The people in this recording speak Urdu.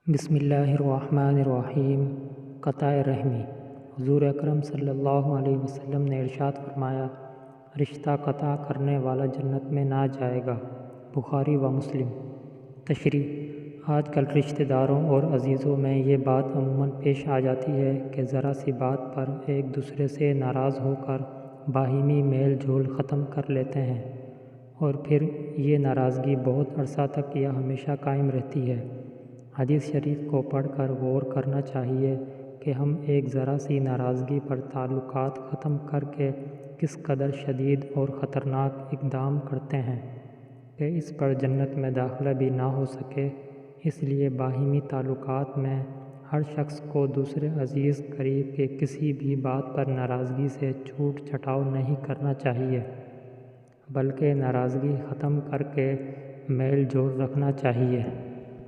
بسم اللہ الرحمن الرحیم۔ قطع رحمی۔ حضور اکرم صلی اللہ علیہ وسلم نے ارشاد فرمایا، رشتہ قطع کرنے والا جنت میں نہ جائے گا۔ بخاری و مسلم۔ تشریح۔ آج کل رشتہ داروں اور عزیزوں میں یہ بات عموماً پیش آ جاتی ہے کہ ذرا سی بات پر ایک دوسرے سے ناراض ہو کر باہمی میل جول ختم کر لیتے ہیں، اور پھر یہ ناراضگی بہت عرصہ تک یا ہمیشہ قائم رہتی ہے۔ حدیث شریف کو پڑھ کر غور کرنا چاہیے کہ ہم ایک ذرا سی ناراضگی پر تعلقات ختم کر کے کس قدر شدید اور خطرناک اقدام کرتے ہیں کہ اس پر جنت میں داخلہ بھی نہ ہو سکے۔ اس لیے باہمی تعلقات میں ہر شخص کو دوسرے عزیز قریب کے کسی بھی بات پر ناراضگی سے چھوٹ چھٹاؤ نہیں کرنا چاہیے، بلکہ ناراضگی ختم کر کے میل جول رکھنا چاہیے۔